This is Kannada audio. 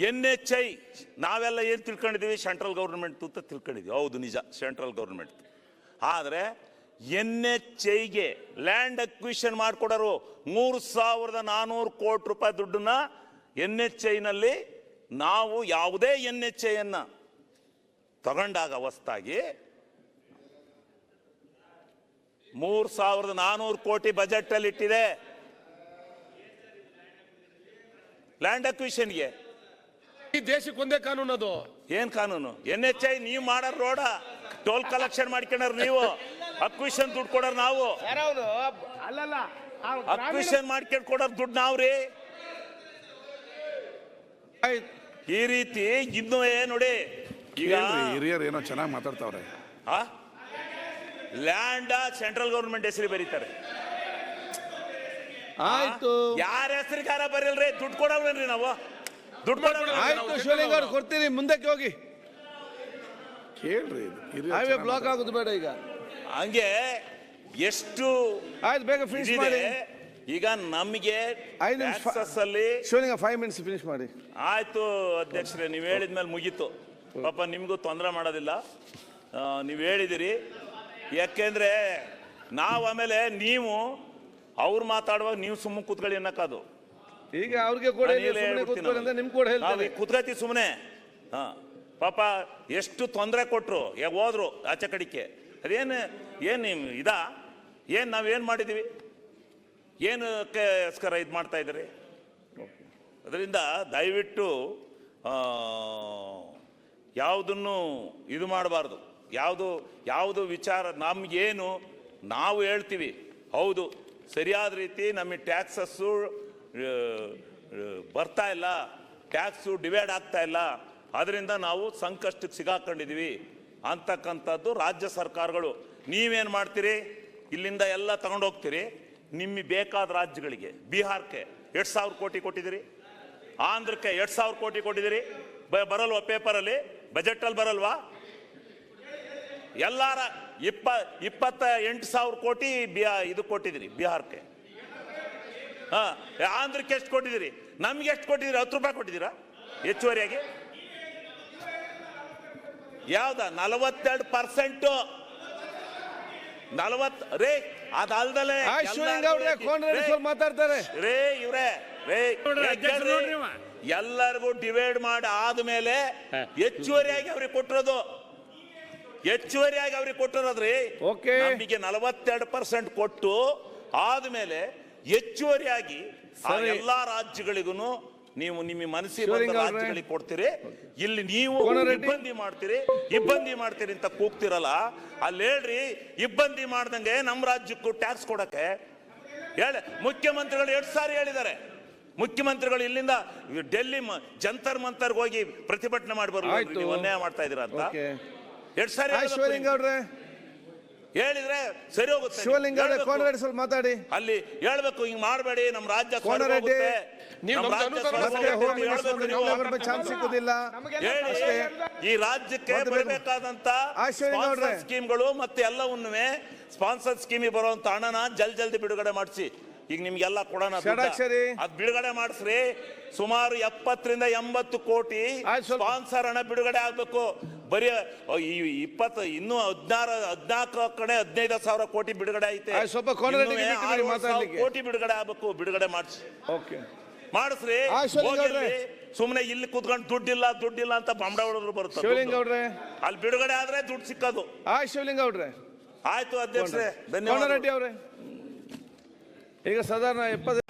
NHI ನಾವೆಲ್ಲ ಏನು ತಿಳ್ಕೊಂಡಿದ್ದೀವಿ, ಸೆಂಟ್ರಲ್ ಗೌರ್ಮೆಂಟ್ ಅಂತ ತಿಳ್ಕೊಂಡಿದ್ದೀವಿ. ಹೌದು, ನಿಜ, ಸೆಂಟ್ರಲ್ ಗೌರ್ಮೆಂಟ್. ಆದರೆ NHIಗೆ ಲ್ಯಾಂಡ್ ಅಕ್ವಿಷನ್ ಮಾಡಿಕೊಡೋರು 3,400 ಕೋಟಿ ರೂಪಾಯಿ ದುಡ್ಡನ್ನ NHIನಲ್ಲಿ ನಾವು ಯಾವುದೇ NHIಯನ್ನು ತಗೊಂಡಾಗ ಹೊಸದಾಗಿ 3,400 ಕೋಟಿ ಬಜೆಟ್ ಅಲ್ಲಿ ಇಟ್ಟಿದೆ ಲ್ಯಾಂಡ್ ಅಕ್ವಿಷನ್ಗೆ. ಈ ದೇಶಕ್ಕೆ ಒಂದೇ ಕಾನೂನು. ಅದು ಏನ್ ಕಾನೂನು? NHI ನೀವು ಮಾಡಾರ ರೋಡ ಟೋಲ್ ಕಲೆಕ್ಷನ್ ಮಾಡ್ಕೊಂಡ್ರ, ನೀವು ಅಕ್ವಿಷನ್ ದುಡ್ಡು ಕೊಡೋರು ನಾವು, ಅಕ್ವಿಷನ್ ಮಾಡ್ಕೊಂಡು ಕೊಡೋರು ದುಡ್ಡು ನಾವ್ರಿ. ಈ ರೀತಿ ಇನ್ನು ನೋಡಿ, ಈಗ ಹಿರಿಯರು ಏನೋ ಚೆನ್ನಾಗಿ ಮಾತಾಡ್ತಾವ್ರೆ. ಲ್ಯಾಂಡ್ ಸೆಂಟ್ರಲ್ ಗೌರ್ಮೆಂಟ್ ಹೆಸರು ಬರೀತಾರೆ. ಆಯ್ತು, ಯಾರ ಹೆಸರಿಗಾರ ಬರೀಲ್ರಿ, ದುಡ್ಡು ಕೊಡಲ್ವೇನ್ರಿ ನಾವು? ದುಡ್ಡು ಆಯ್ತು, ಶಿವಲಿಂಗ ಅವ್ರು ಕೊಡ್ತೀರಿ, ಮುಂದಕ್ಕೆ ಹೋಗಿ ಕೇಳ್ರಿ. ಹೈವೇ ಬ್ಲಾಕ್ ಆಗೋದು ಬೇಡ ಈಗ. ಹಂಗೆ ಎಷ್ಟು ಆಯ್ತು, ಬೇಗ ಫಿನಿಶ್ ಮಾಡಿ. ಈಗ ನಮಗೆ ಶಿವಲಿಂಗ 5 ಮಿನಿಟ್ಸ್ ಫಿನಿಶ್ ಮಾಡಿ. ಆಯ್ತು ಅಧ್ಯಕ್ಷರೇ, ನೀವು ಹೇಳಿದ್ಮೇಲೆ ಮುಗೀತು. ಪಾಪ ನಿಮಗೂ ತೊಂದರೆ ಮಾಡೋದಿಲ್ಲ, ನೀವು ಹೇಳಿದಿರಿ. ಯಾಕೆಂದ್ರೆ ನಾವು ಆಮೇಲೆ ನೀವು ಅವ್ರು ಮಾತಾಡುವಾಗ ನೀವು ಸುಮ್ಮನೆ ಕೂತ್ಕೊಳ್ಳಿ ಅನ್ನಕ್ಕಾದು. ಈಗ ಅವ್ರಿಗೆ ಕೂಡ ನಿಮ್ ಕೂಡ ಕೂತ್ಕತಿ ಸುಮ್ಮನೆ. ಪಾಪ ಎಷ್ಟು ತೊಂದರೆ ಕೊಟ್ರು, ಹೋದ್ರು ಆಚೆ ಕಡಿಕೆ. ಅದೇನು ಇದಾ ಏನು ನಾವೇನು ಮಾಡಿದ್ದೀವಿ, ಏನಕ್ಕೋಸ್ಕರ ಇದು ಮಾಡ್ತಾ ಇದ್ದೀರಿ? ಅದರಿಂದ ದಯವಿಟ್ಟು ಯಾವುದನ್ನು ಇದು ಮಾಡಬಾರ್ದು. ಯಾವುದು ವಿಚಾರ ನಮಗೇನು ನಾವು ಹೇಳ್ತೀವಿ, ಹೌದು ಸರಿಯಾದ ರೀತಿ ನಮಗೆ ಟ್ಯಾಕ್ಸಸ್ಸು ಬರ್ತಾ ಇಲ್ಲ, ಟ್ಯಾಕ್ಸು ಡಿವೈಡ್ ಆಗ್ತಾ ಇಲ್ಲ, ಅದರಿಂದ ನಾವು ಸಂಕಷ್ಟಕ್ಕೆ ಸಿಗಾಕೊಂಡಿದ್ದೀವಿ ಅಂತಕ್ಕಂಥದ್ದು ರಾಜ್ಯ ಸರ್ಕಾರಗಳು. ನೀವೇನು ಮಾಡ್ತೀರಿ? ಇಲ್ಲಿಂದ ಎಲ್ಲ ತಗೊಂಡೋಗ್ತೀರಿ, ನಿಮಗೆ ಬೇಕಾದ ರಾಜ್ಯಗಳಿಗೆ. ಬಿಹಾರಕ್ಕೆ 2,000 ಕೋಟಿ ಕೊಟ್ಟಿದ್ದೀರಿ, ಆಂಧ್ರಕ್ಕೆ 2,000 ಕೋಟಿ ಕೊಟ್ಟಿದ್ದೀರಿ. ಬರಲ್ವಾ ಪೇಪರಲ್ಲಿ, ಬಜೆಟಲ್ಲಿ ಬರಲ್ವಾ? ಎಲ್ಲಾರ 28,000 ಕೋಟಿ ಇದು ಕೊಟ್ಟಿದ್ದೀರಿ ಬಿಹಾರಕ್ಕೆ. ಆಂಧ್ರಕ್ಕೆ ಎಷ್ಟು ಕೊಟ್ಟಿದ್ದೀರಿ? ನಮ್ಗೆ ಎಷ್ಟು ಕೊಟ್ಟಿದ್ದೀರಿ? 10 ರೂಪಾಯಿ ಕೊಟ್ಟಿದ್ದೀರಾ ಹೆಚ್ಚುವರಿಯಾಗಿ? ಯಾವ್ದ 42%? 40 ರೇ, ಅದಲ್ದಲೇ ಮಾತಾಡ್ತಾರೆ ರೇ ಇವ್ರೆ ಎಲ್ಲರಿಗೂ ಡಿವೈಡ್ ಮಾಡಿ ಆದ್ಮೇಲೆ ಹೆಚ್ಚುವರಿಯಾಗಿ ಅವ್ರಿಗೆ ಕೊಟ್ಟಿರೋದು. ಹೆಚ್ಚುವರಿಯಾಗಿ ಅವ್ರಿಗೆ ಕೊಟ್ಟಿರೋದ್ರಿ. ನಮಗೆ 42% ಕೊಟ್ಟು ಆದ್ಮೇಲೆ ಹೆಚ್ಚುವರಿಯಾಗಿ ಎಲ್ಲಾ ರಾಜ್ಯಗಳಿಗೂ ನೀವು ನಿಮ್ಮ ಮನಸ್ಸಿಗೆ ಬಂದ ರಾಜ್ಯಗಳಿಗೆ ಕೊಡ್ತೀರಿ. ಇಲ್ಲಿ ನೀವು ಇಬ್ಬಂದಿ ಮಾಡ್ತೀರಿ ಅಂತ ಕೂಗ್ತಿರಲ್ಲ, ಅಲ್ಲಿ ಹೇಳ್ರಿ ಇಬ್ಬಂದಿ ಮಾಡ್ದಂಗೆ ನಮ್ಮ ರಾಜ್ಯಕ್ಕೂ ಟ್ಯಾಕ್ಸ್ ಕೊಡಕ್ಕೆ ಮುಖ್ಯಮಂತ್ರಿಗಳು 2 ಸಾರಿ ಹೇಳಿದ್ದಾರೆ. ಮುಖ್ಯಮಂತ್ರಿಗಳು ಇಲ್ಲಿಂದ ಡೆಲ್ಲಿ ಜಂತರ್ ಮಂತರ್ಗೆ ಹೋಗಿ ಪ್ರತಿಭಟನೆ ಮಾಡಿ ಬರ್ಬೋದು, ನೀವು ಅನ್ಯಾಯ ಮಾಡ್ತಾ ಇದೀರ ಅಂತ 2 ಸಾರಿ ಹೇಳಿದ್ರೆ ಸರಿ ಹೋಗುತ್ತೆ. ಶಿವಲಿಂಗ ಸ್ವಲ್ಪ ಮಾತಾಡಿ. ಅಲ್ಲಿ ಹೇಳ್ಬೇಕು, ಹಿಂಗ್ ಮಾಡಬೇಡಿ, ನಮ್ಮ ರಾಜ್ಯ ಈ ರಾಜ್ಯಕ್ಕೆ ಬರಬೇಕಾದಂತ ಸ್ಕೀಮ್ಗಳು ಮತ್ತೆ ಎಲ್ಲವನ್ನೂ ಸ್ಪಾನ್ಸರ್ ಸ್ಕೀಮಿಗೆ ಬರುವಂತ ಹಣನ ಜಲ್ದಿ ಬಿಡುಗಡೆ ಮಾಡಿಸಿ. ಈಗ ನಿಮ್ಗೆಲ್ಲ ಕೊಡೋಣ, ಅದ್ ಬಿಡುಗಡೆ ಮಾಡಿಸ್ರಿ. ಸುಮಾರು 70 ರಿಂದ 80 ಕೋಟಿ ಸ್ಪಾನ್ಸರ್ ಹಣ ಬಿಡುಗಡೆ ಆಗ್ಬೇಕು. ಬರೀ 20 ಇನ್ನೂ 14 ಕಡೆ 15,000 ಕೋಟಿ ಬಿಡುಗಡೆ ಐತೆ. ಕೋಟಿ ಬಿಡುಗಡೆ ಆಗ್ಬೇಕು. ಬಿಡುಗಡೆ ಮಾಡಿಸ್ರಿ. ಸುಮ್ನೆ ಇಲ್ಲಿ ಕುತ್ಕೊಂಡು ದುಡ್ಡಿಲ್ಲ ಅಂತ ಬಂಡ ಹೊಡೆದ್ರು ಬರುತ್ತೆ. ಅಲ್ಲಿ ಬಿಡುಗಡೆ ಆದ್ರೆ ದುಡ್ಡು ಸಿಕ್ಕೋದು. ಶಿವಲಿಂಗ ಅವ್ರೆ ಆಯ್ತು ಅಧ್ಯಕ್ಷರೇ, ಧನ್ಯವಾದ. ಈಗ ಸಾಧಾರಣ 70